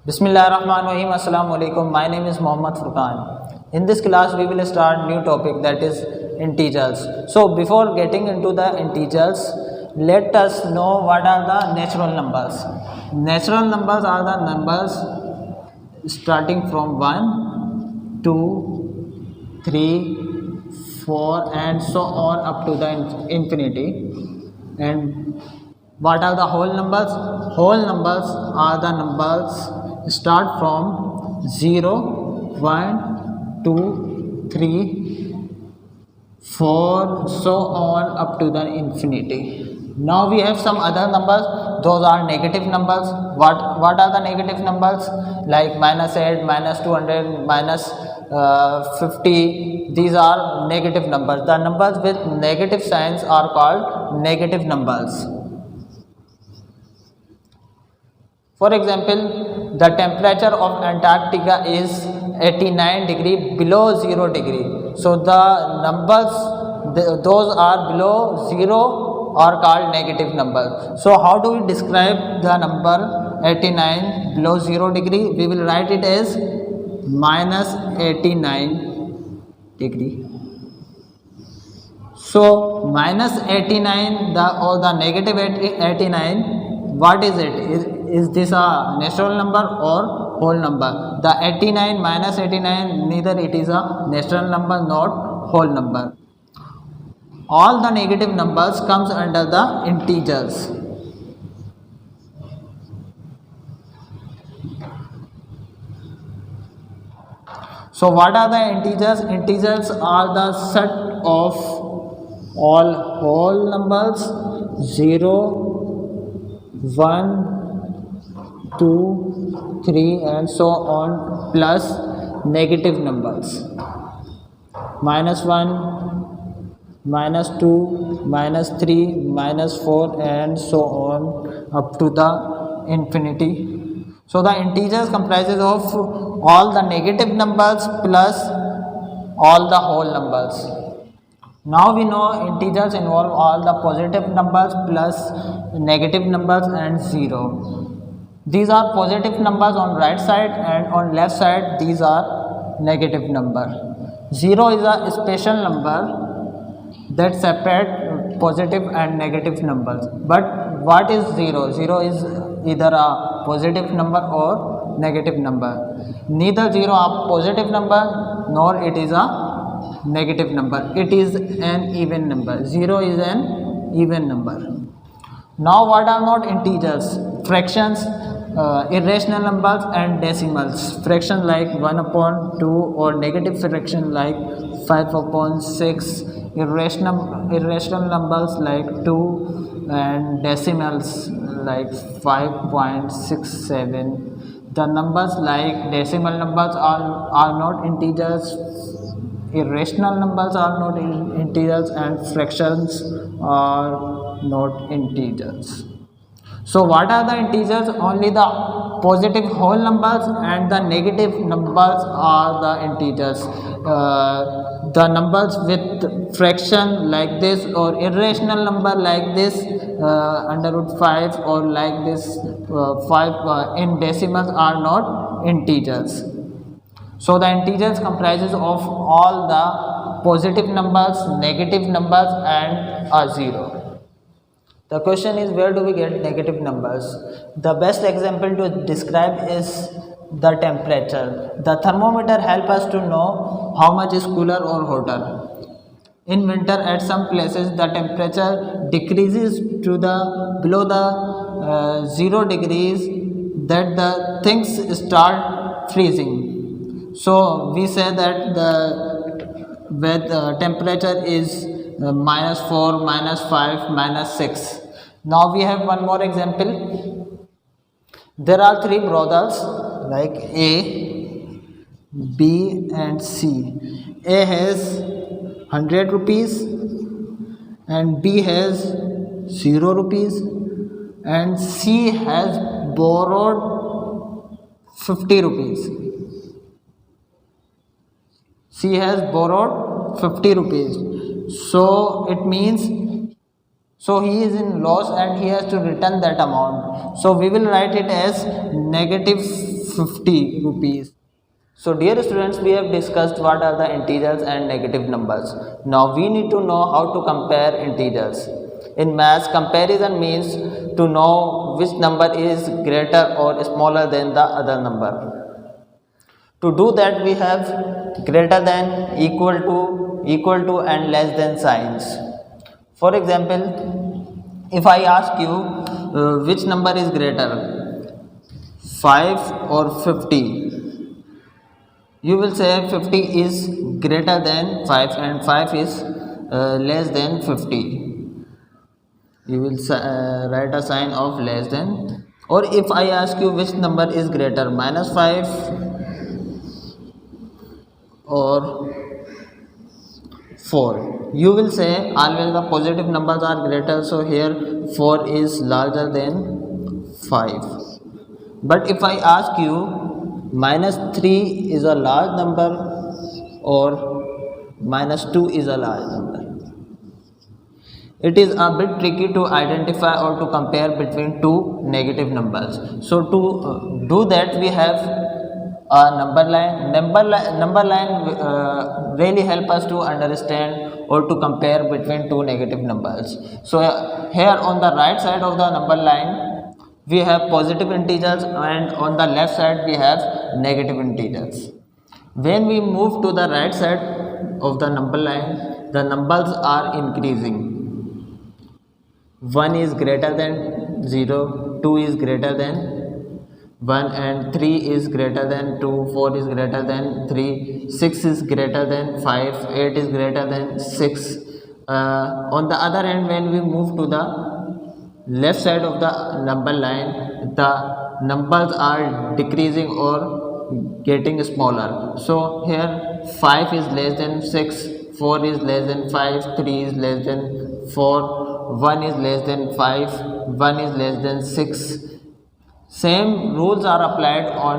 Bismillahirrahmanirrahim. Assalamu alaikum. My name is Mohammad Furqan. In this class, we will start new topic, that is integers. So before getting into the integers, let us know what are the natural numbers. Natural numbers are the numbers starting from 1, 2, 3, 4 and so on up to the infinity. And what are the whole numbers? Whole numbers are the numbers start from 0, 1, 2, 3, 4, so on up to the infinity. Now we have some other numbers. Those are negative numbers. What are the negative numbers? Like -8, -200, -50. These are negative numbers. The numbers with negative signs are called negative numbers. For example, the temperature of Antarctica is 89 degree below 0 degree. So the numbers, those are below 0 are called negative numbers. So how do we describe the number 89 below 0 degree? We will write it as -89 degree. So -89, the negative 89, what is it? Is this a natural number or whole number? The 89 -89, neither it is a natural number nor whole number. All the negative numbers comes under the integers. So what are the integers? Integers are the set of all whole numbers 0, 1, 2, 3 and so on plus negative numbers -1, -2, -3, -4 and so on up to the infinity. So the integers comprises of all the negative numbers plus all the whole numbers. Now we know integers involve all the positive numbers plus negative numbers and 0. These are positive numbers on right side and on left side these are negative number. 0 is a special number that separate positive and negative numbers. But what is 0? 0 is either a positive number or negative number. Neither 0 a positive number nor it is a negative number. It is an even number. 0 is an even number. Now what are not integers? Fractions, irrational numbers and decimals. Fraction like 1/2 or negative fraction like 5/6. Irrational numbers like 2 and decimals like 5.67. The numbers like decimal numbers are not integers. Irrational numbers are not integers and fractions are not integers. So what are the integers? Only the positive whole numbers and the negative numbers are the integers. The numbers with fraction like this or irrational number like this √5 or like this 5 in decimals are not integers. So the integers comprises of all the positive numbers, negative numbers and a 0. The question is, where do we get negative numbers? The best example to describe is the temperature. The thermometer helps us to know how much is cooler or hotter. In winter at some places the temperature decreases to the below the 0 degrees, that the things start freezing. So we say that the temperature is -4, -5, -6. Now we have one more example. There are 3 brothers like A, B and C. A has 100 rupees and B has 0 rupees and C has borrowed 50 rupees. C has borrowed 50 rupees. So it means, so he is in loss and he has to return that amount. So we will write it as 50 rupees. So dear students, we have discussed what are the integers and negative numbers. Now we need to know how to compare integers. In maths, comparison means to know which number is greater or smaller than the other number. To do that, we have greater than, equal to and less than signs. For example, if I ask you which number is greater, 5 or 50, you will say 50 is greater than 5 and 5 is less than 50. You will write a sign of less than. Or if I ask you which number is greater, -5 or 4, you will say always the positive numbers are greater, so here 4 is larger than 5. But if I ask you -3 is a large number or -2 is a large number, it is a bit tricky to identify or to compare between two negative numbers. So to do that, we have a number line. Number line really help us to understand or to compare between two negative numbers. So here on the right side of the number line, we have positive integers, and on the left side we have negative integers. When we move to the right side of the number line, the numbers are increasing. 1 is greater than 0, 2 is greater than 1, and 3 is greater than 2, 4 is greater than 3, 6 is greater than 5, 8 is greater than 6. On the other hand, when we move to the left side of the number line, the numbers are decreasing or getting smaller. So here 5 is less than 6, 4 is less than 5, 3 is less than 4, 1 is less than 5, 1 is less than 6. Same rules are applied on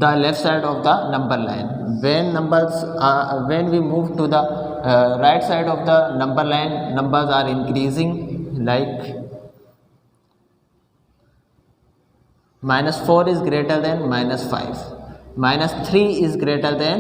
the left side of the number line. When we move to the right side of the number line, numbers are increasing, like -4 is greater than -5, -3 is greater than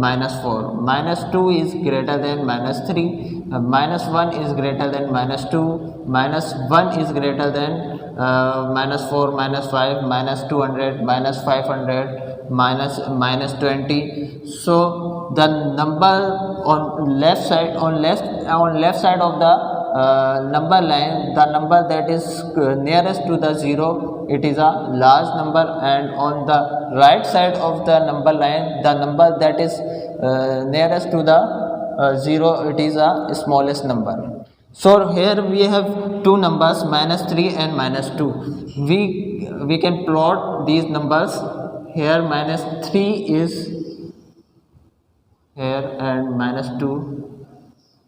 -4, -2 is greater than -3, -1 is greater than -2, -1 is greater than -4, -5, -200, -500, -20. So the number on left side of the number line, the number that is nearest to the 0, it is a large number, and on the right side of the number line, the number that is nearest to the 0, it is a smallest number. So here we have two numbers, -3 and -2. We can plot these numbers. Here -3 is here and -2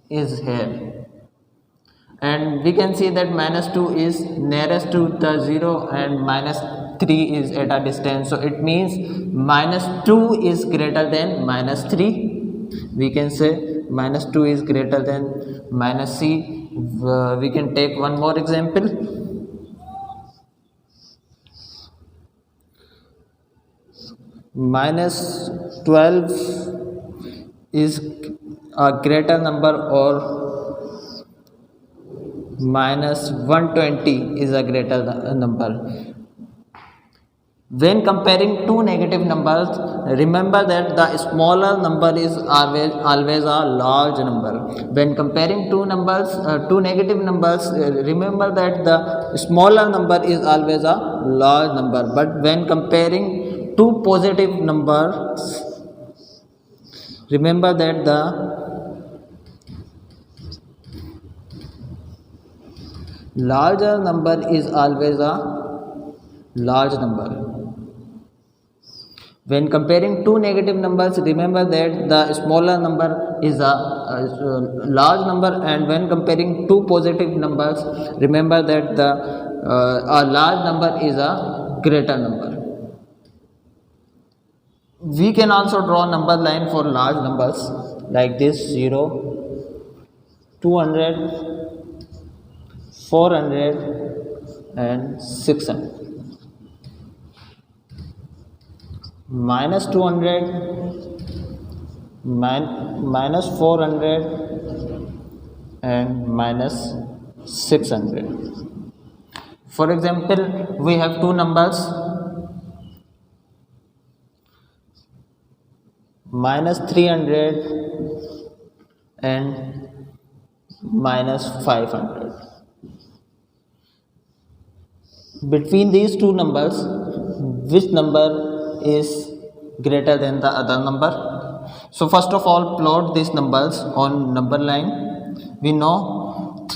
is here, and we can see that -2 is nearest to the 0 and -3 is at a distance. So it means -2 is greater than -3. We can say -2 is greater than -c. We can take one more example. -12 is a greater number, or -120 is a greater number. When comparing two negative numbers, remember that the smaller number is always a large number. When comparing two negative numbers, remember that the smaller number is always a large number. But when comparing two positive numbers, remember that the larger number is always a large number. When comparing two negative numbers, remember that the smaller number is a large number, and when comparing two positive numbers, remember that the a large number is a greater number. We can also draw number line for large numbers like this: 0, 200, 400 and 600. minus 200, minus 400 and minus 600. For example, we have two numbers minus 300 and minus 500. Between these two numbers, which number is greater than the other number? So first of all, plot these numbers on number line. We know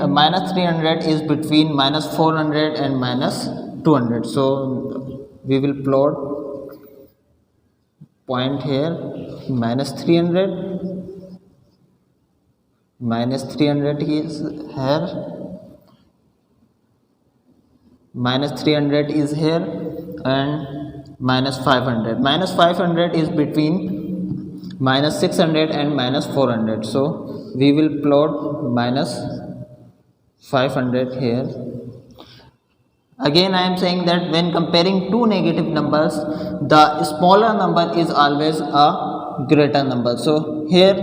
minus 300 is between minus 400 and minus 200. So we will plot point here minus 300 is here, minus 300 is here, and minus 500. Minus 500 is between minus 600 and minus 400. So we will plot minus 500 here. Again, I am saying that when comparing two negative numbers, the smaller number is always a greater number. So here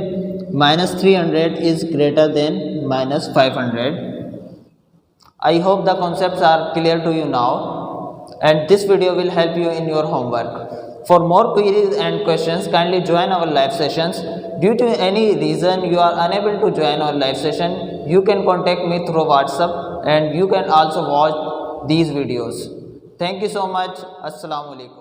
minus 300 is greater than minus 500. I hope the concepts are clear to you now, and this video will help you in your homework. For more queries and questions, kindly join our live sessions. Due to any reason you are unable to join our live session, you can contact me through WhatsApp, and you can also watch these videos. Thank you so much. Assalamu alaikum.